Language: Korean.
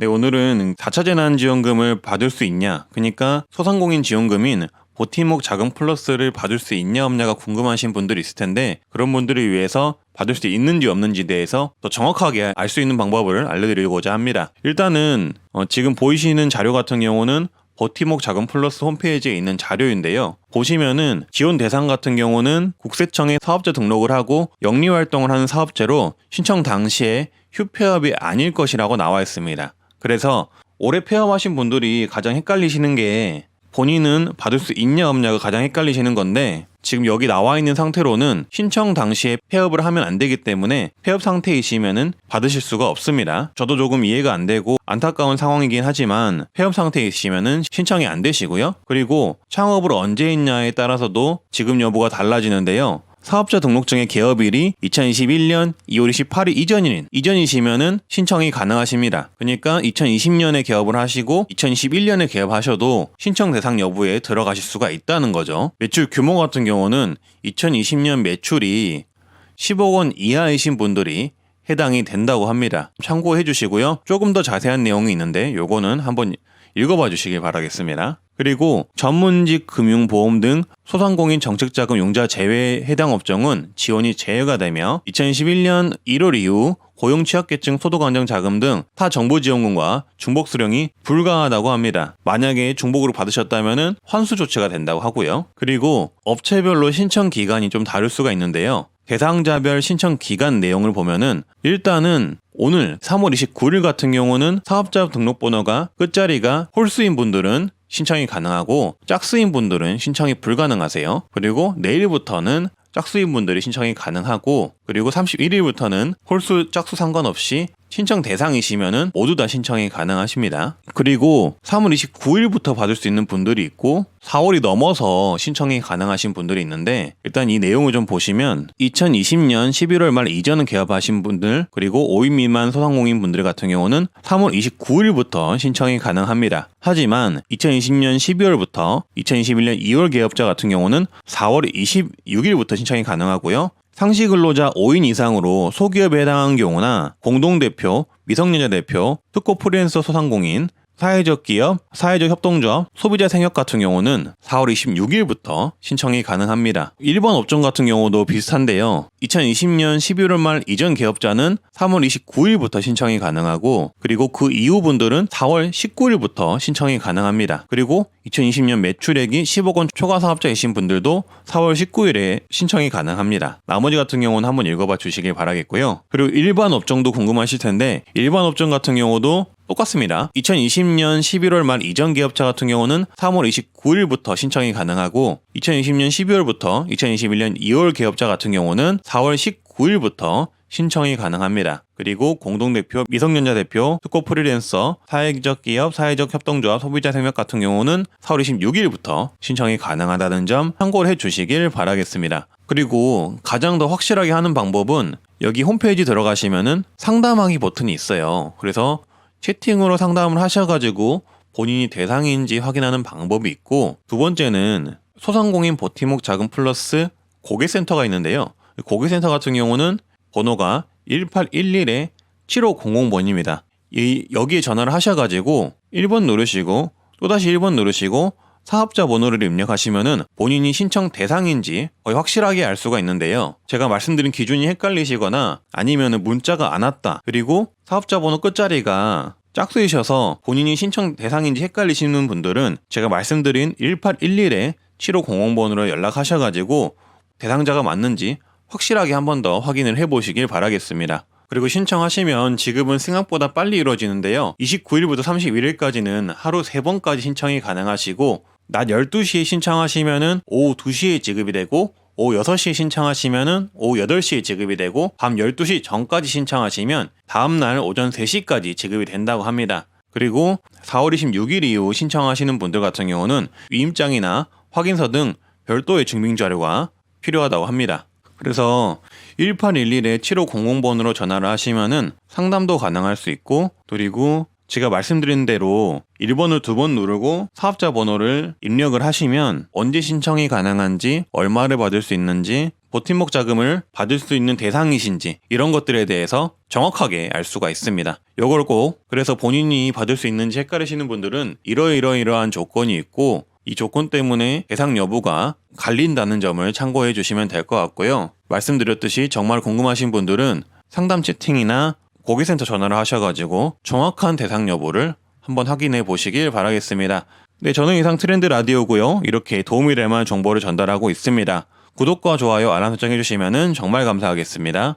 네, 오늘은 4차 재난지원금을 받을 수 있냐, 그러니까 소상공인 지원금인 버팀목 자금 플러스를 받을 수 있냐 없냐가 궁금하신 분들이 있을 텐데, 그런 분들을 위해서 받을 수 있는지 없는지에 대해서 더 정확하게 알 수 있는 방법을 알려드리고자 합니다. 일단은 지금 보이시는 자료 같은 경우는 버팀목 자금 플러스 홈페이지에 있는 자료인데요. 보시면은 지원 대상 같은 경우는 국세청에 사업자 등록을 하고 영리활동을 하는 사업체로 신청 당시에 휴폐업이 아닐 것이라고 나와 있습니다. 그래서 올해 폐업하신 분들이 가장 헷갈리시는 게 본인은 받을 수 있냐 없냐가 가장 헷갈리시는 건데, 지금 여기 나와 있는 상태로는 신청 당시에 폐업을 하면 안 되기 때문에 폐업 상태이시면은 받으실 수가 없습니다. 저도 조금 이해가 안 되고 안타까운 상황이긴 하지만 폐업 상태이시면은 신청이 안 되시고요. 그리고 창업을 언제 했냐에 따라서도 지급 여부가 달라지는데요. 사업자 등록증의 개업일이 2021년 2월 28일 이전이시면은 신청이 가능하십니다. 그러니까 2020년에 개업을 하시고 2021년에 개업하셔도 신청 대상 여부에 들어가실 수가 있다는 거죠. 매출 규모 같은 경우는 2020년 매출이 10억 원 이하이신 분들이 해당이 된다고 합니다. 참고해 주시고요. 조금 더 자세한 내용이 있는데 요거는 한번 읽어봐 주시길 바라겠습니다. 그리고 전문직 금융보험 등 소상공인 정책자금 용자 제외 해당 업종은 지원이 제외가 되며 2021년 1월 이후 고용취약계층 소득안정자금 등 타 정부지원금과 중복 수령이 불가하다고 합니다. 만약에 중복으로 받으셨다면 환수 조치가 된다고 하고요. 그리고 업체별로 신청 기간이 좀 다를 수가 있는데요. 대상자별 신청 기간 내용을 보면은 일단은 오늘 3월 29일 같은 경우는 사업자 등록번호가 끝자리가 홀수인 분들은 신청이 가능하고 짝수인 분들은 신청이 불가능하세요. 그리고 내일부터는 짝수인 분들이 신청이 가능하고, 그리고 31일부터는 홀수 짝수 상관없이 신청 대상이시면은 모두 다 신청이 가능하십니다. 그리고 3월 29일부터 받을 수 있는 분들이 있고 4월이 넘어서 신청이 가능하신 분들이 있는데, 일단 이 내용을 좀 보시면 2020년 11월 말 이전 개업하신 분들, 그리고 5인 미만 소상공인 분들 같은 경우는 3월 29일부터 신청이 가능합니다. 하지만 2020년 12월부터 2021년 2월 개업자 같은 경우는 4월 26일부터 신청이 가능하고요. 상시 근로자 5인 이상으로 소기업에 해당한 경우나 공동대표, 미성년자 대표, 특고 프리랜서 소상공인, 사회적 기업, 사회적 협동조합, 소비자 생협 같은 경우는 4월 26일부터 신청이 가능합니다. 일반 업종 같은 경우도 비슷한데요. 2020년 12월 말 이전 개업자는 3월 29일부터 신청이 가능하고, 그리고 그 이후 분들은 4월 19일부터 신청이 가능합니다. 그리고 2020년 매출액이 10억 원 초과 사업자이신 분들도 4월 19일에 신청이 가능합니다. 나머지 같은 경우는 한번 읽어봐 주시길 바라겠고요. 그리고 일반 업종도 궁금하실 텐데, 일반 업종 같은 경우도 똑같습니다. 2020년 11월 말 이전 기업자 같은 경우는 3월 29일부터 신청이 가능하고, 2020년 12월부터 2021년 2월 기업자 같은 경우는 4월 19일부터 신청이 가능합니다. 그리고 공동대표, 미성년자 대표, 특고 프리랜서, 사회적 기업, 사회적 협동조합, 소비자 생협 같은 경우는 4월 26일부터 신청이 가능하다는 점 참고를 해주시길 바라겠습니다. 그리고 가장 더 확실하게 하는 방법은 여기 홈페이지 들어가시면은 상담하기 버튼이 있어요. 그래서 채팅으로 상담을 하셔가지고 본인이 대상인지 확인하는 방법이 있고, 두 번째는 소상공인 버팀목 자금 플러스 고객센터가 있는데요. 고객센터 같은 경우는 번호가 1811-7500번입니다. 여기에 전화를 하셔가지고 1번 누르시고 또다시 1번 누르시고 사업자 번호를 입력하시면은 본인이 신청 대상인지 거의 확실하게 알 수가 있는데요. 제가 말씀드린 기준이 헷갈리시거나 아니면은 문자가 안 왔다, 그리고 사업자 번호 끝자리가 짝수이셔서 본인이 신청 대상인지 헷갈리시는 분들은 제가 말씀드린 1811-7500번으로 연락하셔가지고 대상자가 맞는지 확실하게 한 번 더 확인을 해보시길 바라겠습니다. 그리고 신청하시면 지급은 생각보다 빨리 이루어지는데요. 29일부터 31일까지는 하루 3번까지 신청이 가능하시고, 낮 12시에 신청하시면은 오후 2시에 지급이 되고, 오후 6시에 신청하시면은 오후 8시에 지급이 되고, 밤 12시 전까지 신청하시면 다음날 오전 3시까지 지급이 된다고 합니다. 그리고 4월 26일 이후 신청하시는 분들 같은 경우는 위임장이나 확인서 등 별도의 증빙자료가 필요하다고 합니다. 그래서 1811-7500번으로 전화를 하시면은 상담도 가능할 수 있고, 그리고 제가 말씀드린 대로 1번을 2번 누르고 사업자 번호를 입력을 하시면 언제 신청이 가능한지, 얼마를 받을 수 있는지, 버팀목 자금을 받을 수 있는 대상이신지 이런 것들에 대해서 정확하게 알 수가 있습니다. 요걸 꼭 그래서 본인이 받을 수 있는지 헷갈리시는 분들은 이러이러한 조건이 있고 이 조건 때문에 대상 여부가 갈린다는 점을 참고해 주시면 될 것 같고요. 말씀드렸듯이 정말 궁금하신 분들은 상담 채팅이나 고객센터 전화를 하셔가지고 정확한 대상 여부를 한번 확인해 보시길 바라겠습니다. 네, 저는 이상 트렌드 라디오고요. 이렇게 도움이 될 만한 정보를 전달하고 있습니다. 구독과 좋아요, 알람 설정 해주시면 정말 감사하겠습니다.